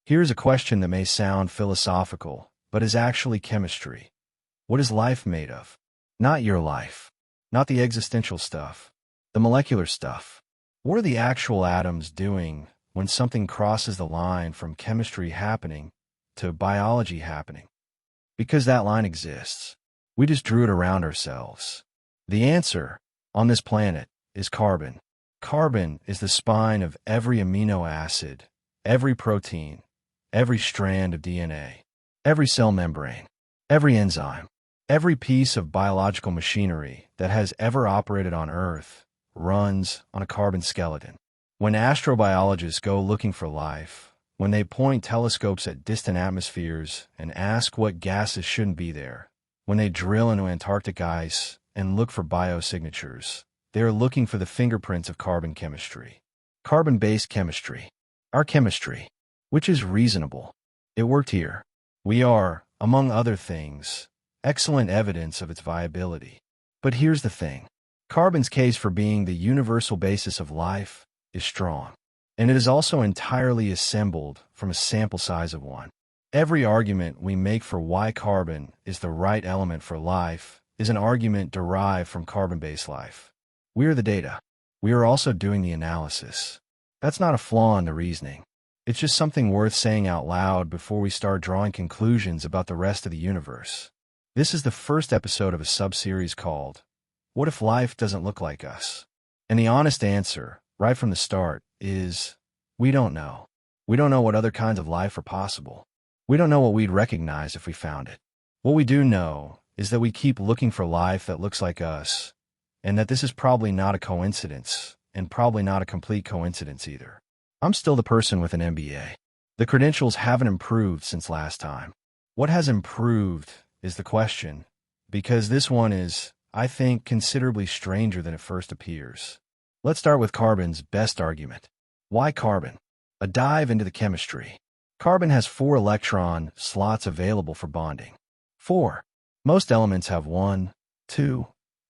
Here's a question that may sound philosophical, but is actually chemistry. What is life made of? Not your life. Not the existential stuff. The molecular stuff. What are the actual atoms doing when something crosses the line from chemistry happening to biology happening? Because that line exists. We just drew it around ourselves. The answer, on this planet, is carbon. Carbon is the spine of every amino acid, every protein, every strand of DNA, every cell membrane, every enzyme, every piece of biological machinery that has ever operated on Earth runs on a carbon skeleton. When astrobiologists go looking for life, when they point telescopes at distant atmospheres and ask what gases shouldn't be there, when they drill into Antarctic ice and look for biosignatures, they are looking for the fingerprints of carbon chemistry. Carbon-based chemistry. Our chemistry. Which is reasonable. It worked here. We are, among other things, excellent evidence of its viability. But here's the thing. Carbon's case for being the universal basis of life is strong. And it is also entirely assembled from a sample size of 1. Every argument we make for why carbon is the right element for life is an argument derived from carbon-based life. We are the data. We are also doing the analysis. That's not a flaw in the reasoning. It's just something worth saying out loud before we start drawing conclusions about the rest of the universe. This is the first episode of a sub-series called, What If Life Doesn't Look Like Us? And the honest answer, right from the start, is, we don't know. We don't know what other kinds of life are possible. We don't know what we'd recognize if we found it. What we do know is that we keep looking for life that looks like us, and that this is probably not a coincidence, and probably not a complete coincidence either. I'm still the person with an MBA. The credentials haven't improved since last time. What has improved is the question, because this one is, I think, considerably stranger than it first appears. Let's start with carbon's best argument. Why carbon? A dive into the chemistry. Carbon has 4 electron slots available for bonding. 4. Most elements have 1, 2,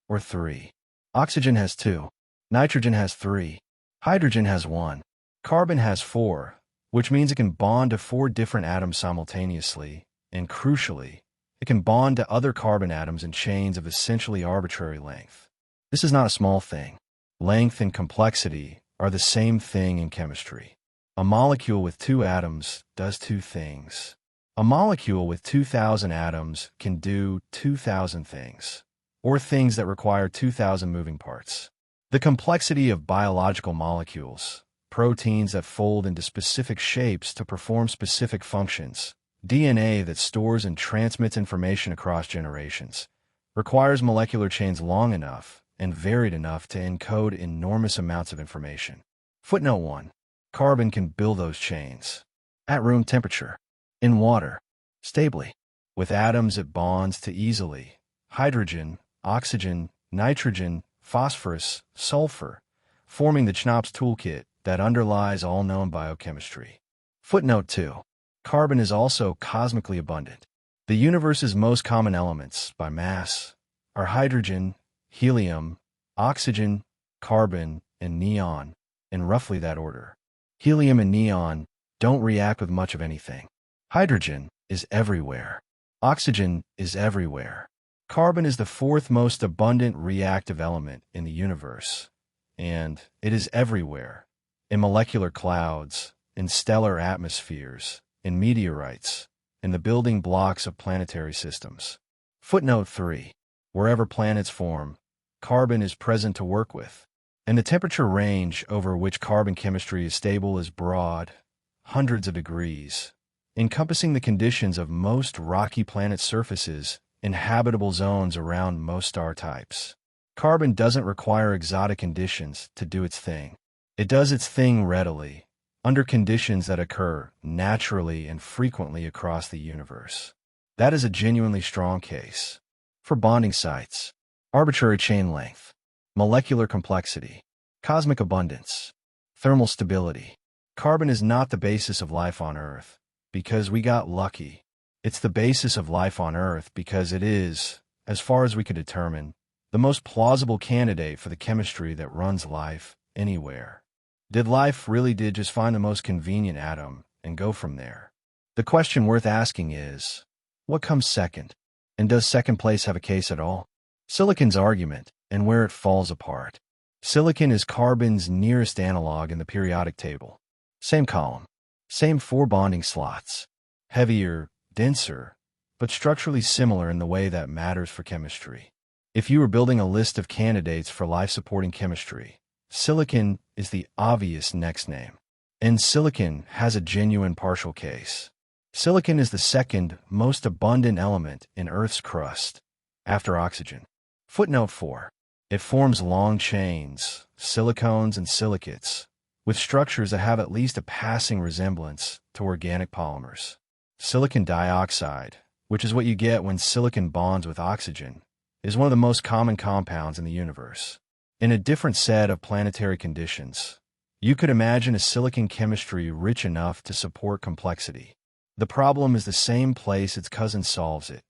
or 3. Oxygen has 2. Nitrogen has 3. Hydrogen has 1. Carbon has 4, which means it can bond to 4 different atoms simultaneously, and crucially, it can bond to other carbon atoms in chains of essentially arbitrary length. This is not a small thing. Length and complexity are the same thing in chemistry. A molecule with 2 atoms does 2 things. A molecule with 2,000 atoms can do 2,000 things, or things that require 2,000 moving parts. The complexity of biological molecules, proteins that fold into specific shapes to perform specific functions, DNA that stores and transmits information across generations, requires molecular chains long enough and varied enough to encode enormous amounts of information. Footnote 1. Carbon can build those chains. At room temperature. In water. Stably. With atoms it bonds to easily. Hydrogen, oxygen, nitrogen, phosphorus, sulfur, forming the CHNOPS toolkit that underlies all known biochemistry. Footnote 2. Carbon is also cosmically abundant. The universe's most common elements, by mass, are hydrogen, helium, oxygen, carbon, and neon, in roughly that order. Helium and neon don't react with much of anything. Hydrogen is everywhere. Oxygen is everywhere. Carbon is the 4th most abundant reactive element in the universe, and it is everywhere. In molecular clouds, in stellar atmospheres, in meteorites, in the building blocks of planetary systems. Footnote 3. Wherever planets form, carbon is present to work with, and the temperature range over which carbon chemistry is stable is broad, hundreds of degrees, encompassing the conditions of most rocky planet surfaces in habitable zones around most star types. Carbon doesn't require exotic conditions to do its thing. It does its thing readily, under conditions that occur naturally and frequently across the universe. That is a genuinely strong case. For bonding sites, arbitrary chain length, molecular complexity, cosmic abundance, thermal stability. Carbon is not the basis of life on Earth because we got lucky. It's the basis of life on Earth because it is, as far as we could determine, the most plausible candidate for the chemistry that runs life anywhere. Did life really just find the most convenient atom and go from there. The question worth asking is, what comes second? And does second place have a case at all? Silicon's argument, and where it falls apart. Silicon is carbon's nearest analog in the periodic table. Same column, same 4 bonding slots. Heavier, denser, but structurally similar in the way that matters for chemistry. If you were building a list of candidates for life-supporting chemistry, silicon is the obvious next name. And silicon has a genuine partial case. Silicon is the second most abundant element in Earth's crust, after oxygen. Footnote 4. It forms long chains, silicones and silicates, with structures that have at least a passing resemblance to organic polymers. Silicon dioxide, which is what you get when silicon bonds with oxygen, is one of the most common compounds in the universe. In a different set of planetary conditions, you could imagine a silicon chemistry rich enough to support complexity. The problem is the same place its cousin solves it: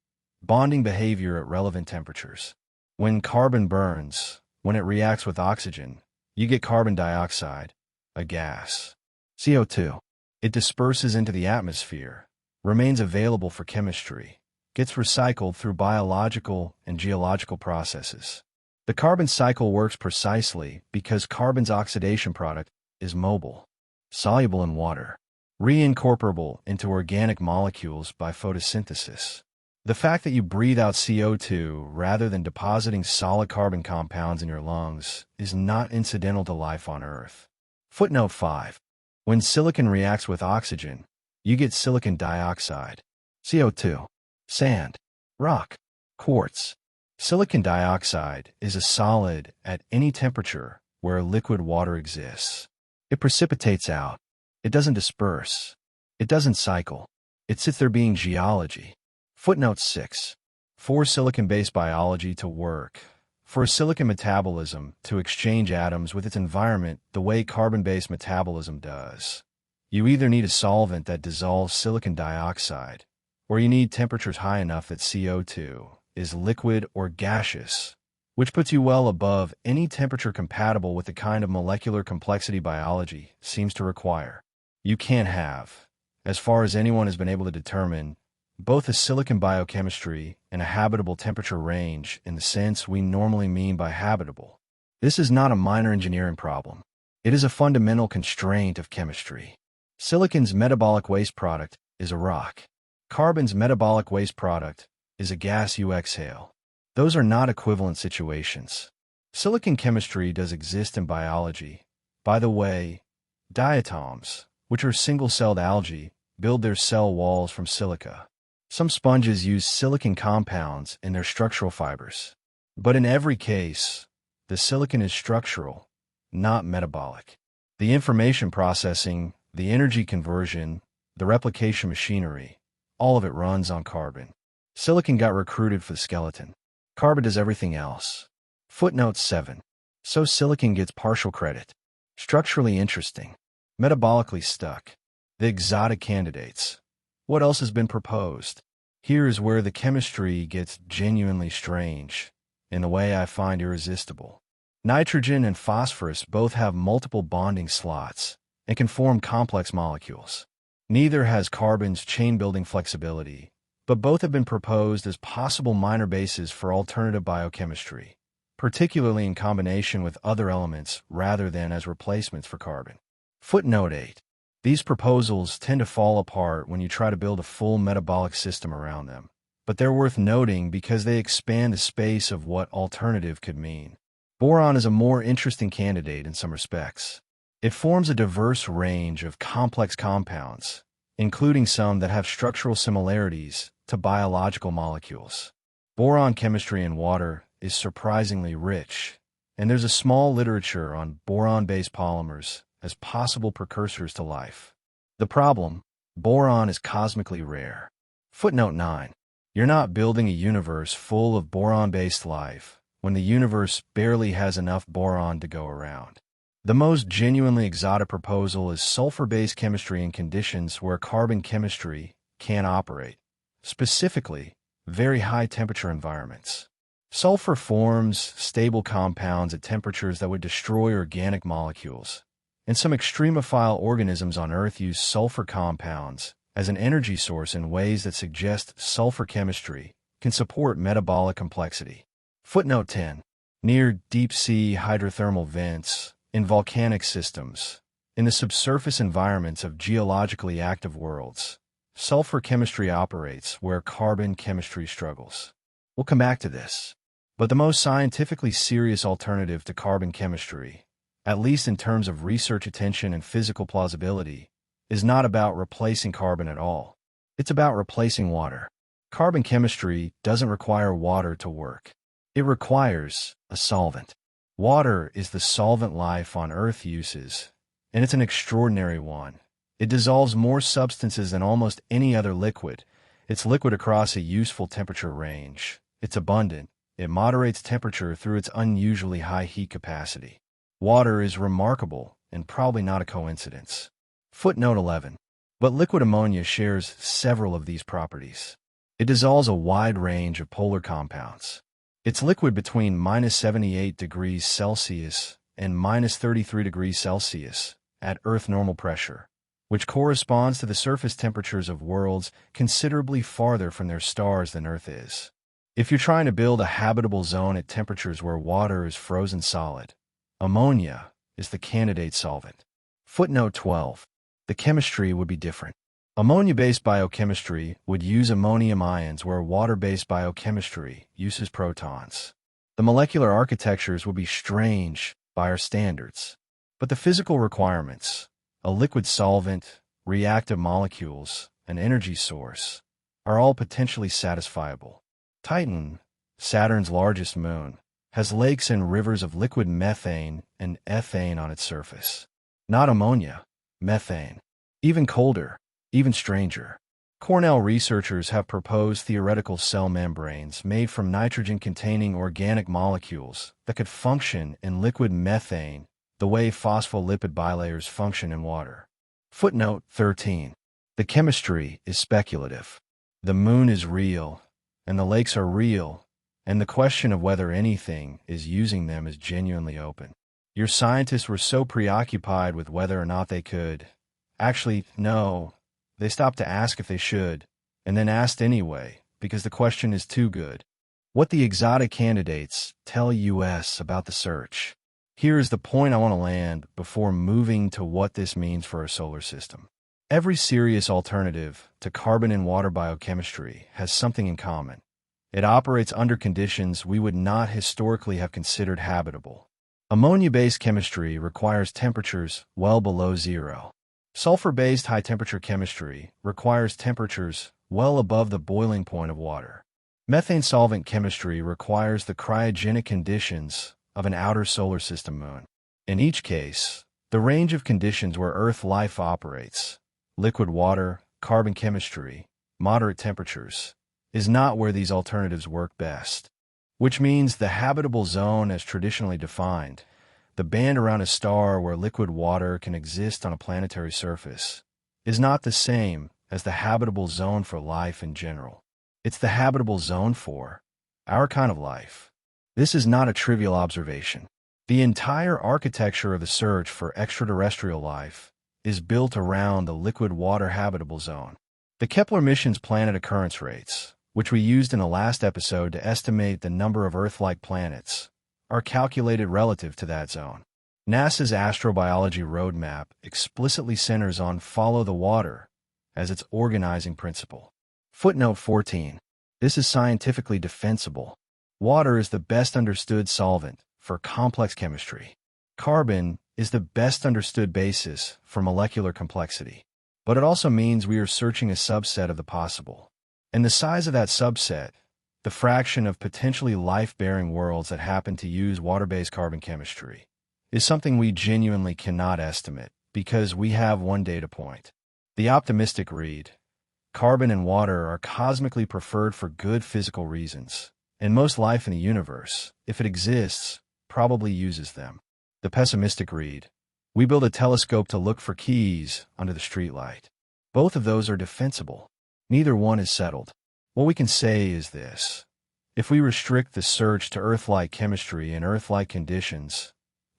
bonding behavior at relevant temperatures. When carbon burns, when it reacts with oxygen, you get carbon dioxide, a gas. CO2. It disperses into the atmosphere, remains available for chemistry, gets recycled through biological and geological processes. The carbon cycle works precisely because carbon's oxidation product is mobile, soluble in water, reincorporable into organic molecules by photosynthesis. The fact that you breathe out CO2 rather than depositing solid carbon compounds in your lungs is not incidental to life on Earth. Footnote 5. When silicon reacts with oxygen, you get silicon dioxide, CO2, sand, rock, quartz. Silicon dioxide is a solid at any temperature where liquid water exists. It precipitates out. It doesn't disperse. It doesn't cycle. It sits there being geology. Footnote 6. For silicon-based biology to work, for a silicon metabolism to exchange atoms with its environment the way carbon-based metabolism does, you either need a solvent that dissolves silicon dioxide, or you need temperatures high enough that CO2 is liquid or gaseous, which puts you well above any temperature compatible with the kind of molecular complexity biology seems to require. You can't have, as far as anyone has been able to determine, both a silicon biochemistry and a habitable temperature range in the sense we normally mean by habitable. This is not a minor engineering problem. It is a fundamental constraint of chemistry. Silicon's metabolic waste product is a rock. Carbon's metabolic waste product is a gas you exhale. Those are not equivalent situations. Silicon chemistry does exist in biology. By the way, diatoms, which are single-celled algae, build their cell walls from silica. Some sponges use silicon compounds in their structural fibers. But in every case, the silicon is structural, not metabolic. The information processing, the energy conversion, the replication machinery, all of it runs on carbon. Silicon got recruited for the skeleton. Carbon does everything else. Footnote 7. So silicon gets partial credit. Structurally interesting. Metabolically stuck. The exotic candidates. What else has been proposed? Here is where the chemistry gets genuinely strange, in a way I find irresistible. Nitrogen and phosphorus both have multiple bonding slots and can form complex molecules. Neither has carbon's chain-building flexibility, but both have been proposed as possible minor bases for alternative biochemistry, particularly in combination with other elements rather than as replacements for carbon. Footnote 8. These proposals tend to fall apart when you try to build a full metabolic system around them, but they're worth noting because they expand the space of what alternative could mean. Boron is a more interesting candidate in some respects. It forms a diverse range of complex compounds, including some that have structural similarities to biological molecules. Boron chemistry in water is surprisingly rich, and there's a small literature on boron-based polymers as possible precursors to life. The problem: boron is cosmically rare. Footnote 9. You're not building a universe full of boron-based life when the universe barely has enough boron to go around. The most genuinely exotic proposal is sulfur-based chemistry in conditions where carbon chemistry can't operate, specifically very high-temperature environments. Sulfur forms stable compounds at temperatures that would destroy organic molecules, and some extremophile organisms on Earth use sulfur compounds as an energy source in ways that suggest sulfur chemistry can support metabolic complexity. Footnote 10. Near deep-sea hydrothermal vents, in volcanic systems, in the subsurface environments of geologically active worlds, sulfur chemistry operates where carbon chemistry struggles. We'll come back to this. But the most scientifically serious alternative to carbon chemistry, at least in terms of research attention and physical plausibility, is not about replacing carbon at all. It's about replacing water. Carbon chemistry doesn't require water to work. It requires a solvent. Water is the solvent life on Earth uses, and it's an extraordinary one. It dissolves more substances than almost any other liquid. It's liquid across a useful temperature range. It's abundant. It moderates temperature through its unusually high heat capacity. Water is remarkable and probably not a coincidence. Footnote 11. But liquid ammonia shares several of these properties. It dissolves a wide range of polar compounds. It's liquid between -78 degrees Celsius and -33 degrees Celsius at Earth normal pressure, which corresponds to the surface temperatures of worlds considerably farther from their stars than Earth is. If you're trying to build a habitable zone at temperatures where water is frozen solid, ammonia is the candidate solvent. Footnote 12. The chemistry would be different. Ammonia-based biochemistry would use ammonium ions where water-based biochemistry uses protons. The molecular architectures would be strange by our standards, but the physical requirements, a liquid solvent, reactive molecules, an energy source, are all potentially satisfiable. Titan, Saturn's largest moon, has lakes and rivers of liquid methane and ethane on its surface. Not ammonia, methane. Even colder, even stranger. Cornell researchers have proposed theoretical cell membranes made from nitrogen-containing organic molecules that could function in liquid methane the way phospholipid bilayers function in water. Footnote 13. The chemistry is speculative. The moon is real, and the lakes are real, and the question of whether anything is using them is genuinely open. Your scientists were so preoccupied with whether or not they could. Actually, no. They stopped to ask if they should, and then asked anyway, because the question is too good. What the exotic candidates tell us about the search. Here is the point I want to land before moving to what this means for our solar system. Every serious alternative to carbon and water biochemistry has something in common. It operates under conditions we would not historically have considered habitable. Ammonia-based chemistry requires temperatures well below zero. Sulfur-based high-temperature chemistry requires temperatures well above the boiling point of water. Methane solvent chemistry requires the cryogenic conditions of an outer solar system moon. In each case, the range of conditions where Earth life operates, liquid water, carbon chemistry, moderate temperatures, is not where these alternatives work best. Which means the habitable zone as traditionally defined, the band around a star where liquid water can exist on a planetary surface, is not the same as the habitable zone for life in general. It's the habitable zone for our kind of life. This is not a trivial observation. The entire architecture of the search for extraterrestrial life is built around the liquid water habitable zone. The Kepler mission's planet occurrence rates, which we used in the last episode to estimate the number of Earth-like planets, are calculated relative to that zone. NASA's astrobiology roadmap explicitly centers on follow the water as its organizing principle. Footnote 14. This is scientifically defensible. Water is the best understood solvent for complex chemistry. Carbon is the best understood basis for molecular complexity. But it also means we are searching a subset of the possible. And the size of that subset, the fraction of potentially life-bearing worlds that happen to use water-based carbon chemistry, is something we genuinely cannot estimate because we have one data point. The optimistic read, carbon and water are cosmically preferred for good physical reasons, and most life in the universe, if it exists, probably uses them. The pessimistic read, we build a telescope to look for keys under the streetlight. Both of those are defensible. Neither one is settled. What we can say is this. If we restrict the search to Earth-like chemistry and Earth-like conditions,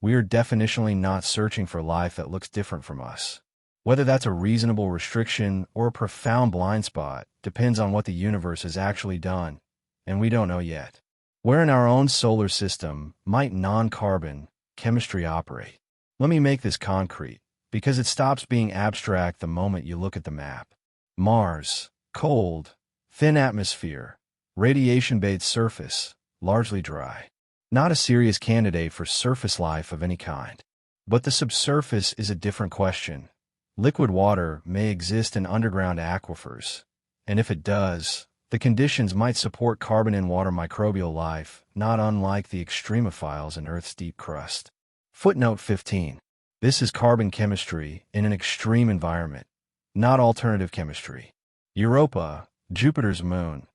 we are definitionally not searching for life that looks different from us. Whether that's a reasonable restriction or a profound blind spot depends on what the universe has actually done, and we don't know yet. Where in our own solar system might non-carbon chemistry operate? Let me make this concrete, because it stops being abstract the moment you look at the map. Mars, cold, thin atmosphere, radiation-bathed surface, largely dry. Not a serious candidate for surface life of any kind. But the subsurface is a different question. Liquid water may exist in underground aquifers, and if it does, the conditions might support carbon in water microbial life, not unlike the extremophiles in Earth's deep crust. Footnote 15. This is carbon chemistry in an extreme environment, not alternative chemistry. Europa, Jupiter's moon,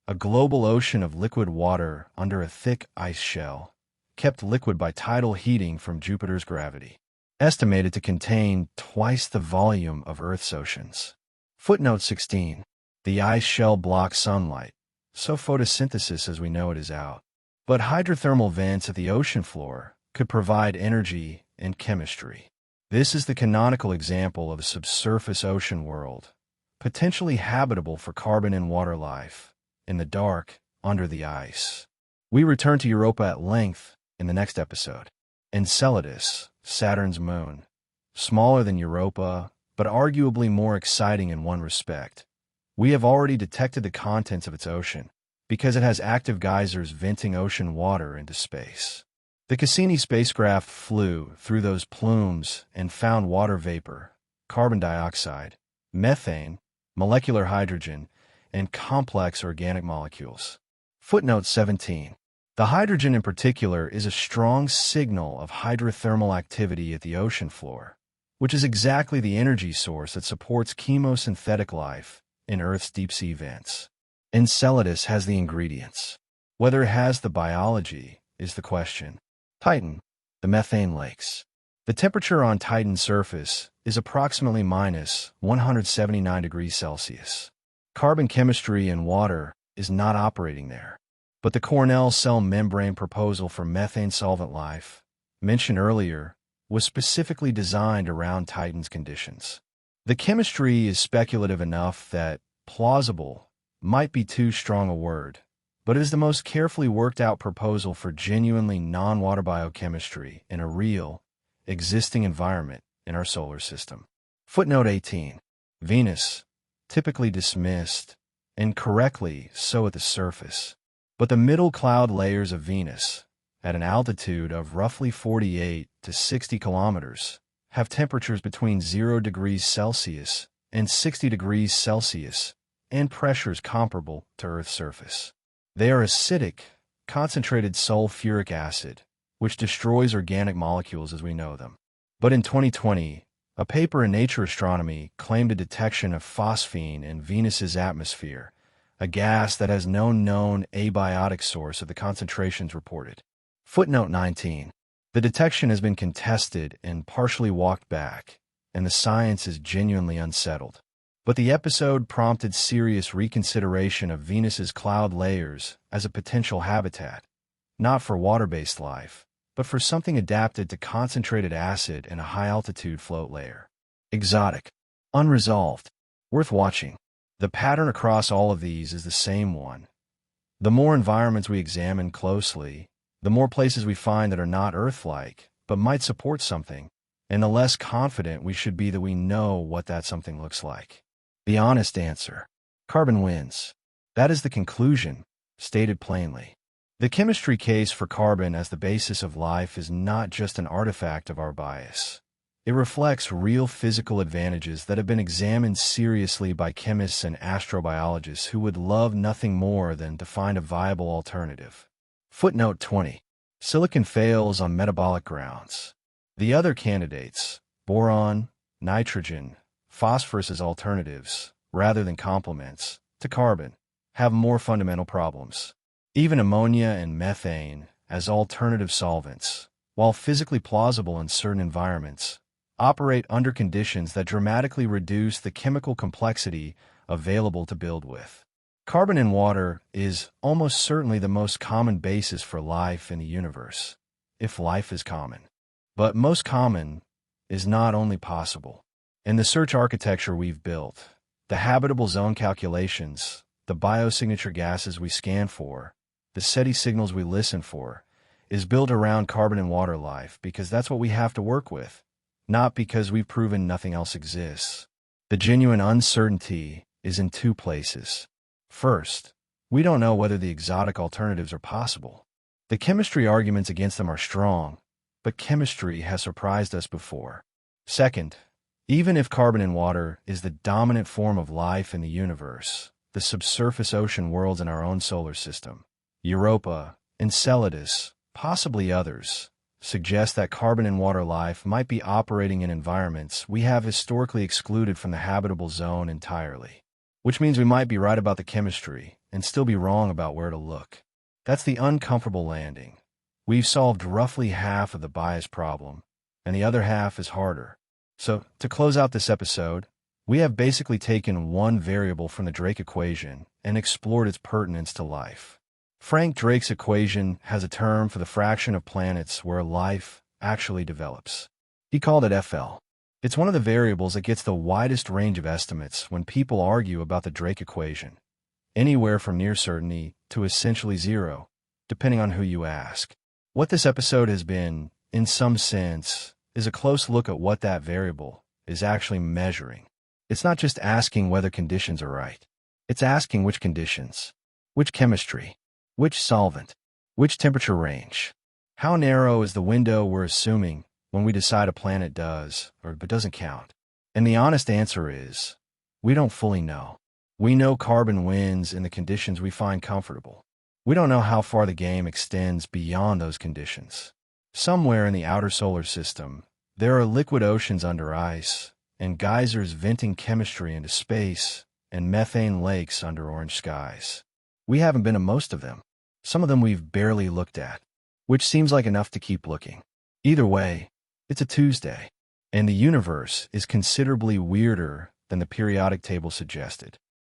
a global ocean of liquid water under a thick ice shell, kept liquid by tidal heating from Jupiter's gravity, estimated to contain twice the volume of Earth's oceans. Footnote 16. The ice shell blocks sunlight, so photosynthesis as we know it is out. But hydrothermal vents at the ocean floor could provide energy and chemistry. This is the canonical example of a subsurface ocean world, potentially habitable for carbon and water life, in the dark, under the ice. We return to Europa at length in the next episode. Enceladus, Saturn's moon. Smaller than Europa, but arguably more exciting in one respect. We have already detected the contents of its ocean, because it has active geysers venting ocean water into space. The Cassini spacecraft flew through those plumes and found water vapor, carbon dioxide, methane, molecular hydrogen, and complex organic molecules. Footnote 17. The hydrogen in particular is a strong signal of hydrothermal activity at the ocean floor, which is exactly the energy source that supports chemosynthetic life in Earth's deep-sea vents. Enceladus has the ingredients. Whether it has the biology is the question. Titan, the methane lakes. The temperature on Titan's surface is approximately minus 179 degrees Celsius. Carbon chemistry in water is not operating there. But the Cornell cell membrane proposal for methane solvent life, mentioned earlier, was specifically designed around Titan's conditions. The chemistry is speculative enough that plausible might be too strong a word, but it is the most carefully worked out proposal for genuinely non-water biochemistry in a real, existing environment in our solar system. Footnote 18. Venus, typically dismissed, and correctly so at the surface. But the middle cloud layers of Venus, at an altitude of roughly 48 to 60 kilometers, have temperatures between 0 degrees Celsius and 60 degrees Celsius, and pressures comparable to Earth's surface. They are acidic, concentrated sulfuric acid, which destroys organic molecules as we know them. But in 2020, a paper in Nature Astronomy claimed a detection of phosphine in Venus's atmosphere, a gas that has no known abiotic source of the concentrations reported. Footnote 19. The detection has been contested and partially walked back, and the science is genuinely unsettled. But the episode prompted serious reconsideration of Venus's cloud layers as a potential habitat, not for water-based life, but for something adapted to concentrated acid in a high-altitude float layer. Exotic. Unresolved. Worth watching. The pattern across all of these is the same one. The more environments we examine closely, the more places we find that are not Earth-like, but might support something, and the less confident we should be that we know what that something looks like. The honest answer. Carbon wins. That is the conclusion, stated plainly. The chemistry case for carbon as the basis of life is not just an artifact of our bias. It reflects real physical advantages that have been examined seriously by chemists and astrobiologists who would love nothing more than to find a viable alternative. Footnote 20. Silicon fails on metabolic grounds. The other candidates, boron, nitrogen, phosphorus as alternatives, rather than complements, to carbon, have more fundamental problems. Even ammonia and methane, as alternative solvents, while physically plausible in certain environments, operate under conditions that dramatically reduce the chemical complexity available to build with. Carbon in water is almost certainly the most common basis for life in the universe, if life is common. But most common is not only possible. In the search architecture we've built, the habitable zone calculations, the biosignature gases we scan for, the SETI signals we listen for, is built around carbon and water life because that's what we have to work with, not because we've proven nothing else exists. The genuine uncertainty is in two places. First, we don't know whether the exotic alternatives are possible. The chemistry arguments against them are strong, but chemistry has surprised us before. Second, even if carbon and water is the dominant form of life in the universe, the subsurface ocean worlds in our own solar system, Europa, Enceladus, possibly others, suggest that carbon and water life might be operating in environments we have historically excluded from the habitable zone entirely. Which means we might be right about the chemistry and still be wrong about where to look. That's the uncomfortable landing. We've solved roughly half of the bias problem, and the other half is harder. So, to close out this episode, we have basically taken one variable from the Drake equation and explored its pertinence to life. Frank Drake's equation has a term for the fraction of planets where life actually develops. He called it FL. It's one of the variables that gets the widest range of estimates when people argue about the Drake equation, anywhere from near certainty to essentially zero, depending on who you ask. What this episode has been, in some sense, is a close look at what that variable is actually measuring. It's not just asking whether conditions are right. It's asking which conditions, which chemistry, which solvent, which temperature range. How narrow is the window we're assuming when we decide a planet does or doesn't count? And the honest answer is, we don't fully know. We know carbon wins in the conditions we find comfortable. We don't know how far the game extends beyond those conditions. Somewhere in the outer solar system, there are liquid oceans under ice, and geysers venting chemistry into space, and methane lakes under orange skies. We haven't been to most of them. Some of them we've barely looked at, which seems like enough to keep looking. Either way, it's a Tuesday, and the universe is considerably weirder than the periodic table suggested.